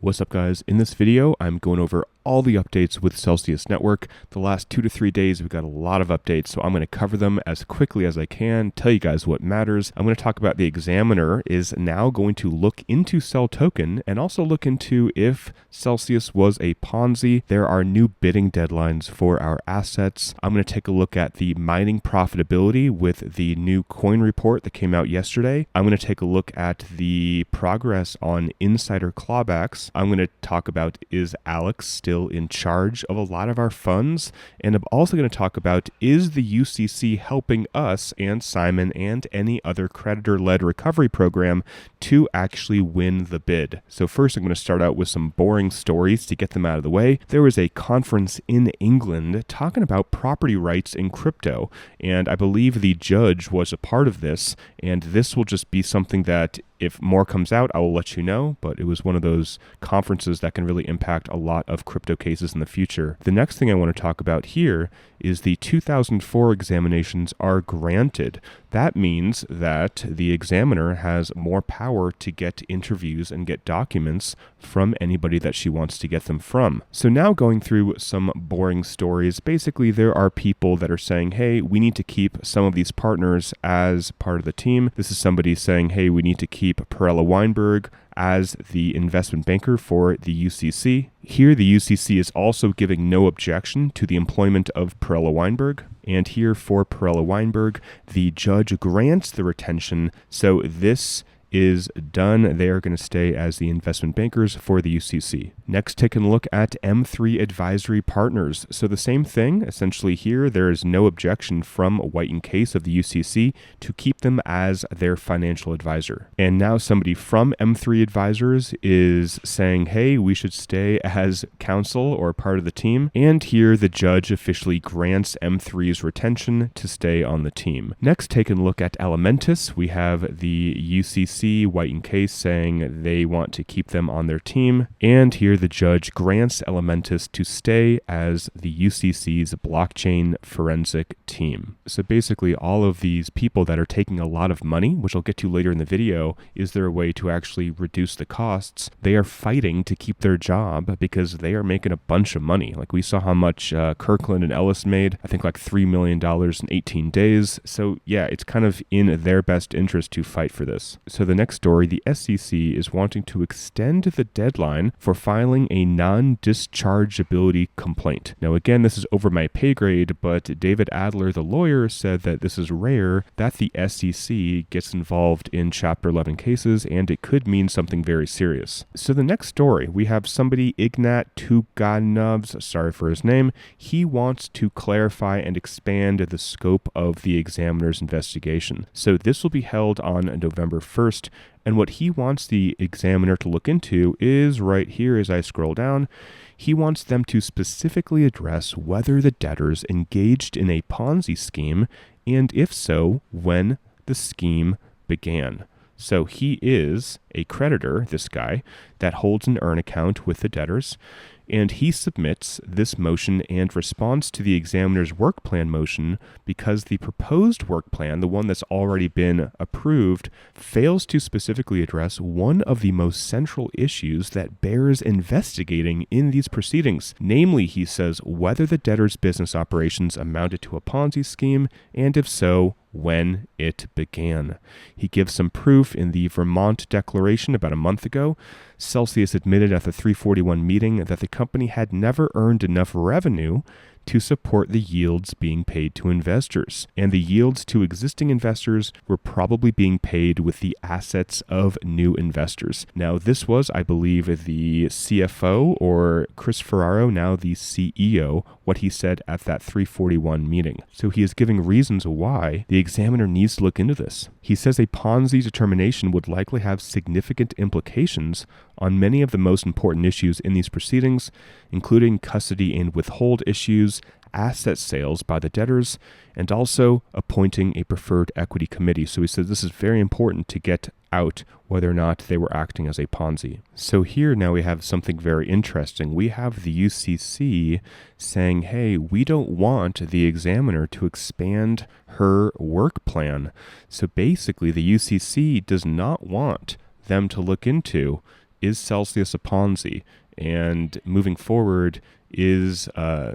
What's up, guys? In this video, I'm going over all the updates with Celsius Network. The last 2 to 3 days, we've got a lot of updates, so I'm going to cover them as quickly as I can, tell you guys what matters. I'm going to talk about the examiner is now going to look into CEL token and also look into if Celsius was a Ponzi. There are new bidding deadlines for our assets. I'm going to take a look at the mining profitability with the new coin report that came out yesterday. I'm going to take a look at the progress on insider clawbacks. I'm going to talk about, is Alex still in charge of a lot of our funds? And I'm also going to talk about, is the UCC helping us and Simon and any other creditor-led recovery program to actually win the bid? So first, I'm going to start out with some boring stories to get them out of the way. There was a conference in England talking about property rights in crypto, and I believe the judge was a part of this, and this will just be something that if more comes out, I will let you know, but it was one of those conferences that can really impact a lot of crypto cases in the future. The next thing I want to talk about here is the 2004 examinations are granted. That means that the examiner has more power to get interviews and get documents from anybody that she wants to get them from. So now going through some boring stories, basically there are people that are saying, hey, we need to keep some of these partners as part of the team. This is somebody saying, hey, we need to keep Perella Weinberg as the investment banker for the UCC. Here, the UCC is also giving no objection to the employment of Perella Weinberg. And here for Perella Weinberg, the judge grants the retention. So this is done. They are going to stay as the investment bankers for the UCC. Next, taking a look at M3 Advisory Partners. So the same thing, essentially here, there is no objection from White and Case of the UCC to keep them as their financial advisor. And now somebody from M3 Advisors is saying, hey, we should stay as counsel or part of the team. And here the judge officially grants M3's retention to stay on the team. Next, taking a look at Elementus, we have the UCC White and Case saying they want to keep them on their team, and here the judge grants Elementus to stay as the UCC's blockchain forensic team. So basically all of these people that are taking a lot of money, which I'll get to later in the video, is there a way to actually reduce the costs? They are fighting to keep their job because they are making a bunch of money. Like we saw how much Kirkland and Ellis made, I think like $3 million in 18 days. So yeah, it's kind of in their best interest to fight for this. So the next story, the SEC is wanting to extend the deadline for filing a non-dischargeability complaint. Now again, this is over my pay grade, but David Adler, the lawyer, said that this is rare that the SEC gets involved in Chapter 11 cases, and it could mean something very serious. So the next story, we have somebody, Ignat Tuganovs, sorry for his name, he wants to clarify and expand the scope of the examiner's investigation. So this will be held on November 1st. And what he wants the examiner to look into is right here as I scroll down. He wants them to specifically address whether the debtors engaged in a Ponzi scheme, and if so, when the scheme began. So he is a creditor, this guy, that holds an earn account with the debtors, and he submits this motion and responds to the examiner's work plan motion because the proposed work plan, the one that's already been approved, fails to specifically address one of the most central issues that bears investigating in these proceedings. Namely, he says, whether the debtor's business operations amounted to a Ponzi scheme, and if so, when it began. He gives some proof in the Vermont Declaration about a month ago. Celsius admitted at the 341 meeting that the company had never earned enough revenue to support the yields being paid to investors. And the yields to existing investors were probably being paid with the assets of new investors. Now, this was, I believe, the CFO, or Chris Ferraro, now the CEO, what he said at that 341 meeting. So he is giving reasons why the examiner needs to look into this. He says a Ponzi determination would likely have significant implications on many of the most important issues in these proceedings, including custody and withhold issues, asset sales by the debtors, and also appointing a preferred equity committee. So he said this is very important to get out whether or not they were acting as a Ponzi. So here now we have something very interesting. We have the UCC saying, hey, we don't want the examiner to expand her work plan. So basically the UCC does not want them to look into is Celsius a Ponzi? And moving forward, is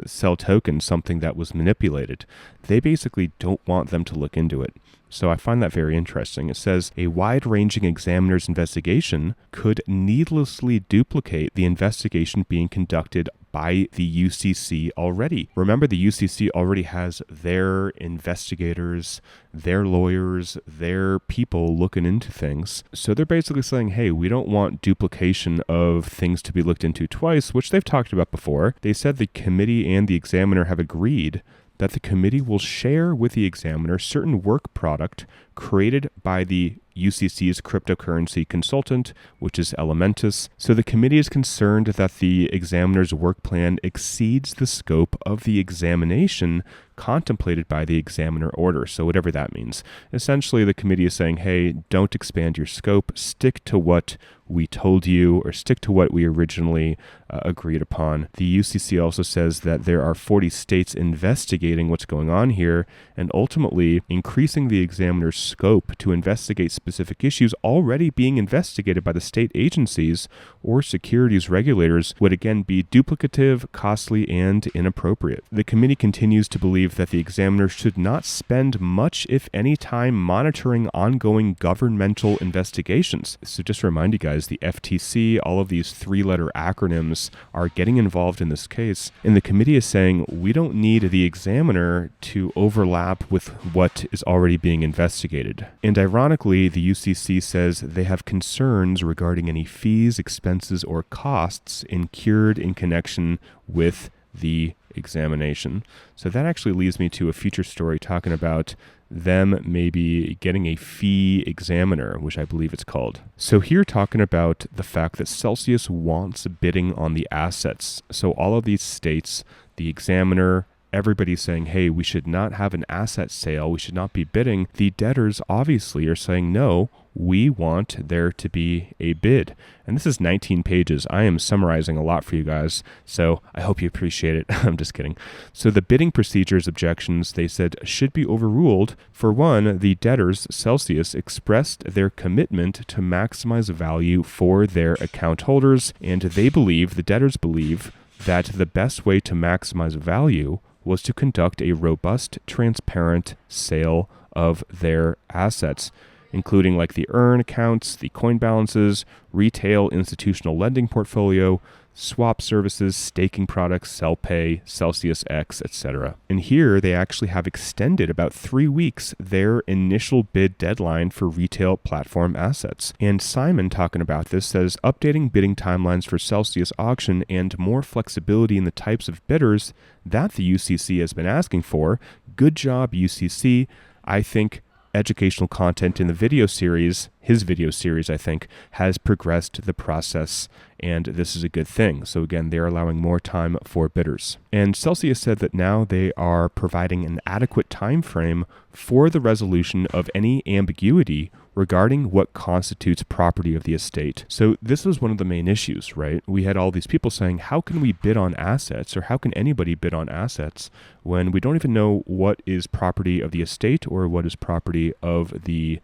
CEL token something that was manipulated? They basically don't want them to look into it. So I find that very interesting. It says a wide-ranging examiner's investigation could needlessly duplicate the investigation being conducted by the UCC already. Remember, the UCC already has their investigators, their lawyers, their people looking into things. So they're basically saying, hey, we don't want duplication of things to be looked into twice, which they've talked about before. They said the committee and the examiner have agreed that the committee will share with the examiner certain work product created by the UCC's cryptocurrency consultant, which is Elementus. So the committee is concerned that the examiner's work plan exceeds the scope of the examination contemplated by the examiner order. So whatever that means. Essentially, the committee is saying, hey, don't expand your scope. Stick to what we told you, or stick to what we originally agreed upon. The UCC also says that there are 40 states investigating what's going on here, and ultimately increasing the examiner's scope to investigate specific issues already being investigated by the state agencies or securities regulators would again be duplicative, costly, and inappropriate. The committee continues to believe that the examiner should not spend much, if any, time monitoring ongoing governmental investigations. So just to remind you guys, the FTC, all of these three-letter acronyms are getting involved in this case, and the committee is saying we don't need the examiner to overlap with what is already being investigated. And ironically, the UCC says they have concerns regarding any fees, expenses, or costs incurred in connection with the examination. So that actually leads me to a future story talking about them maybe getting a fee examiner, which I believe it's called. So here talking about the fact that Celsius wants bidding on the assets. So all of these states, the examiner, everybody's saying, hey, we should not have an asset sale. We should not be bidding. The debtors obviously are saying, no, we want there to be a bid. And this is 19 pages. I am summarizing a lot for you guys, so I hope you appreciate it. I'm just kidding. So the bidding procedures objections, they said, should be overruled. For one, the debtors, Celsius, expressed their commitment to maximize value for their account holders, and they believe, the debtors believe, that the best way to maximize value was to conduct a robust, transparent sale of their assets, including like the earn accounts, the coin balances, retail institutional lending portfolio, swap services, staking products, CEL Pay, Celsius X, etc. And here they actually have extended about 3 weeks their initial bid deadline for retail platform assets. And Simon, talking about this, says updating bidding timelines for Celsius auction and more flexibility in the types of bidders that the UCC has been asking for. Good job, UCC. I think educational content in the video series, his video series, I think, has progressed the process, and this is a good thing. So again, they're allowing more time for bidders. And Celsius said that now they are providing an adequate time frame for the resolution of any ambiguity regarding what constitutes property of the estate. So this was one of the main issues, right? We had all these people saying, how can we bid on assets, or how can anybody bid on assets when we don't even know what is property of the estate or what is property of the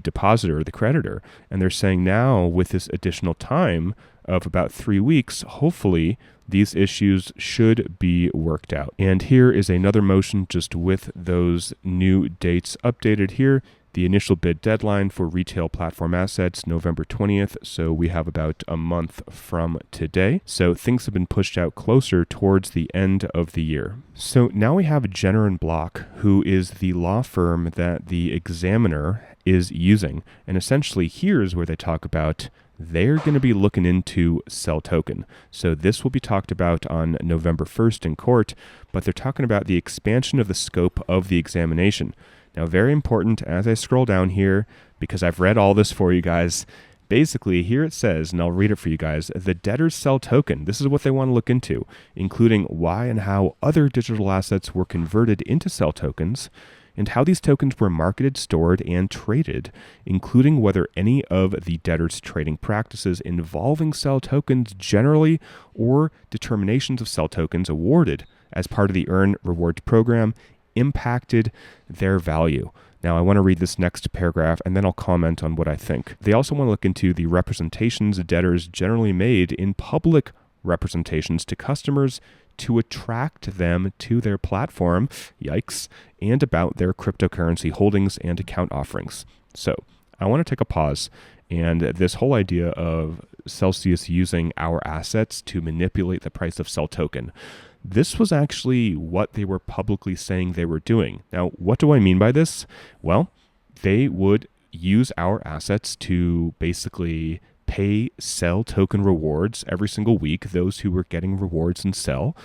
depositor or the creditor? And they're saying now, with this additional time of about 3 weeks, hopefully these issues should be worked out. And here is another motion just with those new dates updated here. The initial bid deadline for retail platform assets, November 20th. So we have about a month from today. So things have been pushed out closer towards the end of the year. So now we have Jenner and Block, who is the law firm that the examiner is using. And essentially here's where they talk about they're going to be looking into CEL token. So this will be talked about on November 1st in court, but they're talking about the expansion of the scope of the examination. Now, very important as I scroll down here, because I've read all this for you guys. Basically, here it says, and I'll read it for you guys, the debtor's CEL token. This is what they want to look into, including why and how other digital assets were converted into CEL tokens, and how these tokens were marketed, stored, and traded, including whether any of the debtor's trading practices involving CEL tokens generally or determinations of CEL tokens awarded as part of the Earn Rewards program impacted their value. Now, I want to read this next paragraph, and then I'll comment on what I think. They also want to look into the representations debtors generally made in public representations to customers to attract them to their platform, yikes, and about their cryptocurrency holdings and account offerings. So I want to take a pause, and this whole idea of Celsius using our assets to manipulate the price of CEL token, this was actually what they were publicly saying they were doing. Now, what do I mean by this? Well, they would use our assets to basically pay CEL token rewards every single week, those who were getting rewards in CEL.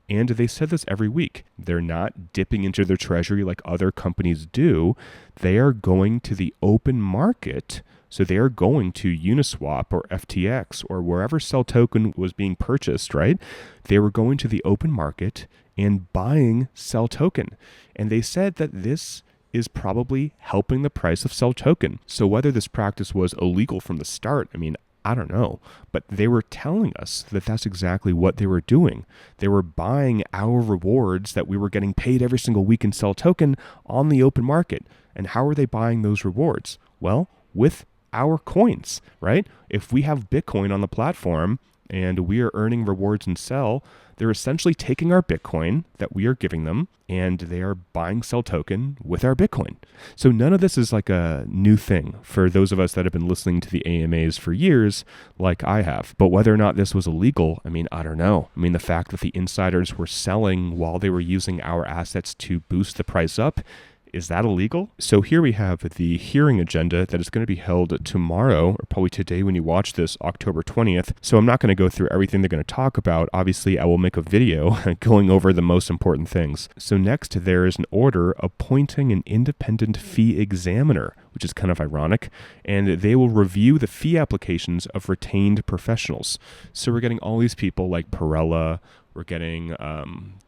And they said this every week. They're not dipping into their treasury like other companies do. They are going to the open market. So they are going to Uniswap or FTX or wherever CEL token was being purchased, right? They were going to the open market and buying CEL token. And they said that this is probably helping the price of CEL token. So whether this practice was illegal from the start, I mean, I don't know, but they were telling us that that's exactly what they were doing. They were buying our rewards that we were getting paid every single week in CEL token on the open market. And how are they buying those rewards? Well, with our coins, right? If we have Bitcoin on the platform and we are earning rewards in CEL, they're essentially taking our Bitcoin that we are giving them and they are buying CEL token with our Bitcoin. So none of this is like a new thing for those of us that have been listening to the AMAs for years, like I have. But whether or not this was illegal, I mean, I don't know. I mean, the fact that the insiders were selling while they were using our assets to boost the price up, is that illegal? So here we have the hearing agenda that is going to be held tomorrow, or probably today when you watch this, October 20th. So I'm not going to go through everything they're going to talk about. Obviously, I will make a video going over the most important things. So next, there is an order appointing an independent fee examiner, which is kind of ironic, and they will review the fee applications of retained professionals. So we're getting all these people like Perella, we're getting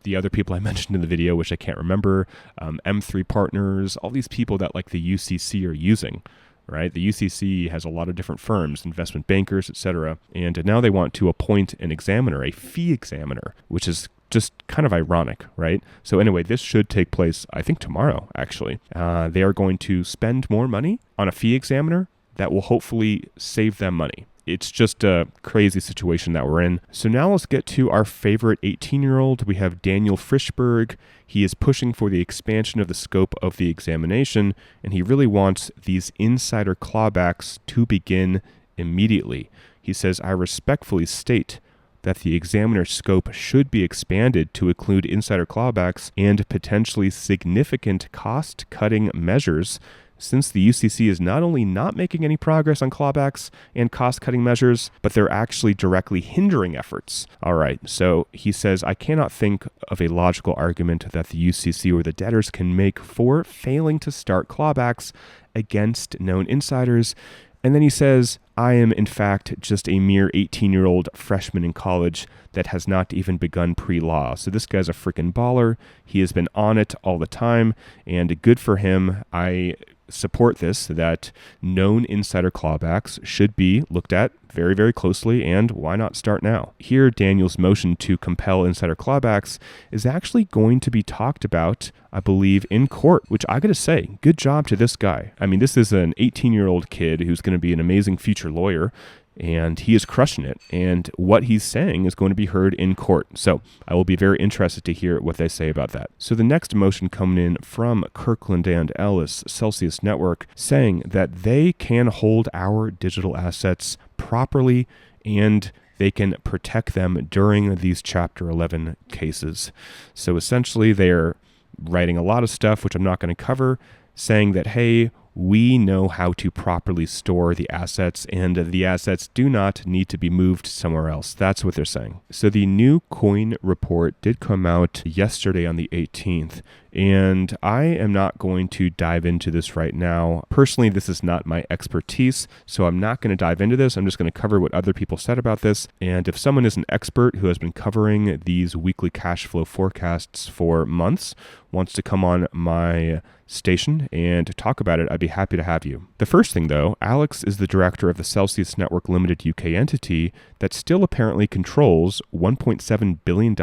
the other people I mentioned in the video, which I can't remember, M3 Partners, all these people that like the UCC are using, right? The UCC has a lot of different firms, investment bankers, etc. And now they want to appoint an examiner, a fee examiner, which is just kind of ironic, right? So anyway, this should take place, I think, tomorrow, actually. They are going to spend more money on a fee examiner that will hopefully save them money. It's just a crazy situation that we're in. So now let's get to our favorite 18-year-old. We have Daniel Frishberg. He is pushing for the expansion of the scope of the examination, and he really wants these insider clawbacks to begin immediately. He says, I respectfully state that the examiner's scope should be expanded to include insider clawbacks and potentially significant cost-cutting measures, since the UCC is not only not making any progress on clawbacks and cost-cutting measures, but they're actually directly hindering efforts. All right, so he says, I cannot think of a logical argument that the UCC or the debtors can make for failing to start clawbacks against known insiders. And then he says, I am in fact just a mere 18-year-old freshman in college that has not even begun pre-law. So this guy's a freaking baller. He has been on it all the time, and good for him. I support this, that known insider clawbacks should be looked at very, very closely, and why not start now? Here, Daniel's motion to compel insider clawbacks is actually going to be talked about, I believe, in court, which I gotta say, good job to this guy. I mean, this is an 18-year-old kid who's going to be an amazing future lawyer, and he is crushing it, and what he's saying is going to be heard in court. So I will be very interested to hear what they say about that. So the next motion coming in from Kirkland and Ellis, Celsius Network, saying that they can hold our digital assets properly and they can protect them during these Chapter 11 cases. So essentially they're writing a lot of stuff, which I'm not going to cover, saying that, hey, we know how to properly store the assets, and the assets do not need to be moved somewhere else. That's what they're saying. So the new coin report did come out yesterday on the 18th, and I am not going to dive into this right now. Personally, this is not my expertise, so I'm not going to dive into this. I'm just going to cover what other people said about this, and if someone is an expert who has been covering these weekly cash flow forecasts for months, wants to come on my station and talk about it, I'd be happy to have you. The first thing though, Alex is the director of the Celsius Network Limited UK entity that still apparently controls $1.7 billion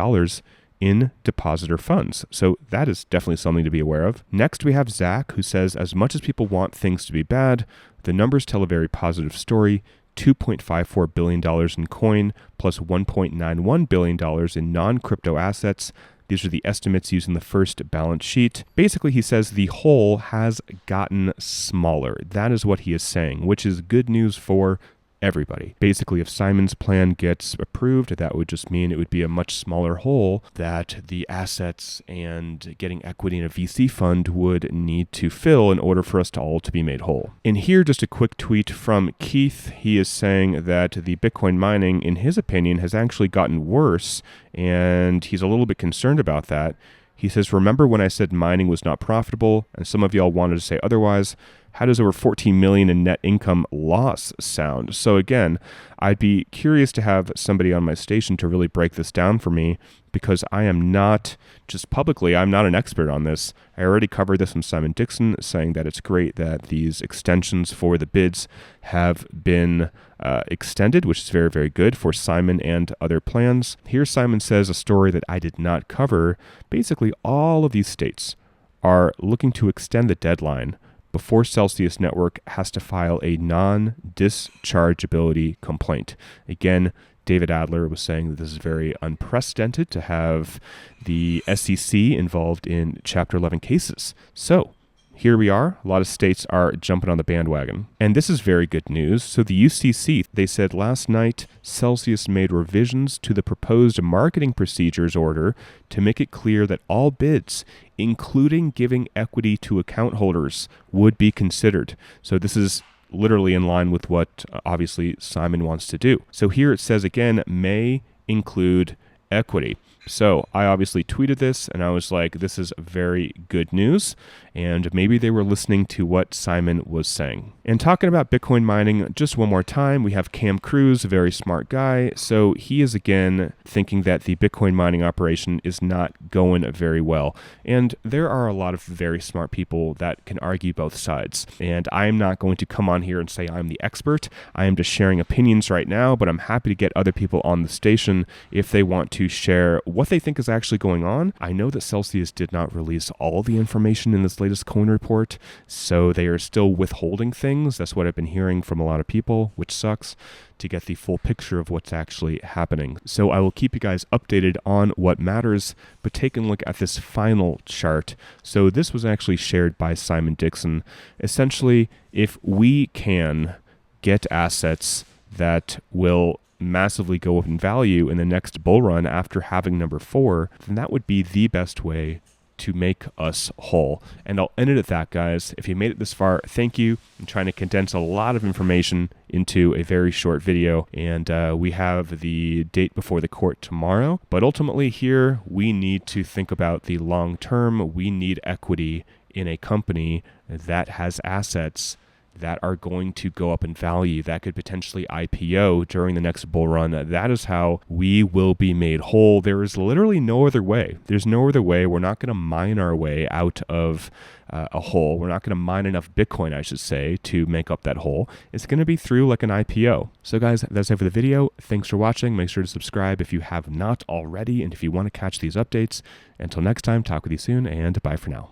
in depositor funds. So that is definitely something to be aware of. Next, we have Zach, who says, as much as people want things to be bad, the numbers tell a very positive story. $2.54 billion in coin plus $1.91 billion in non-crypto assets. These are the estimates used in the first balance sheet. Basically, he says the hole has gotten smaller. That is what he is saying, which is good news for everybody. Basically, if Simon's plan gets approved, that would just mean it would be a much smaller hole that the assets and getting equity in a VC fund would need to fill in order for us to all to be made whole. And here, just a quick tweet from Keith. He is saying that the Bitcoin mining, in his opinion, has actually gotten worse, and he's a little bit concerned about that. He says, remember when I said mining was not profitable, and some of y'all wanted to say otherwise? How does over 14 million in net income loss sound? So again, I'd be curious to have somebody on my station to really break this down for me, because I am not, just publicly, I'm not an expert on this. I already covered this from Simon Dixon, saying that it's great that these extensions for the bids have been extended, which is very, very good for Simon and other plans. Here Simon says a story that I did not cover. Basically, all of these states are looking to extend the deadline before Celsius Network has to file a non-dischargeability complaint. Again, David Adler was saying that this is very unprecedented to have the SEC involved in Chapter 11 cases. So here we are. A lot of states are jumping on the bandwagon. And this is very good news. So the UCC, they said last night, Celsius made revisions to the proposed marketing procedures order to make it clear that all bids, including giving equity to account holders, would be considered. So this is literally in line with what obviously Simon wants to do. So here it says again, may include equity. So I obviously tweeted this and I was like, this is very good news. And maybe they were listening to what Simon was saying. And talking about Bitcoin mining, just one more time, we have Cam Cruz, a very smart guy. So he is again thinking that the Bitcoin mining operation is not going very well. And there are a lot of very smart people that can argue both sides. And I am not going to come on here and say I'm the expert. I am just sharing opinions right now, but I'm happy to get other people on the station if they want to share what they think is actually going on. I know that Celsius did not release all the information in this latest coin report, so they are still withholding things. That's what I've been hearing from a lot of people, which sucks, to get the full picture of what's actually happening. So I will keep you guys updated on what matters, but take a look at this final chart. So this was actually shared by Simon Dixon. Essentially, if we can get assets that will massively go up in value in the next bull run after having number 4, then that would be the best way to make us whole. And I'll end it at that, guys. If you made it this far, thank you. I'm trying to condense a lot of information into a very short video, and we have the date before the court tomorrow. But ultimately here, we need to think about the long term. We need equity in a company that has assets that are going to go up in value, that could potentially IPO during the next bull run. That is how we will be made whole. There is literally no other way. There's no other way. We're not going to mine our way out of a hole. We're not going to mine enough Bitcoin, I should say, to make up that hole. It's going to be through like an IPO. So guys, that's it for the video. Thanks for watching. Make sure to subscribe if you have not already, and if you want to catch these updates. Until next time, talk with you soon, and bye for now.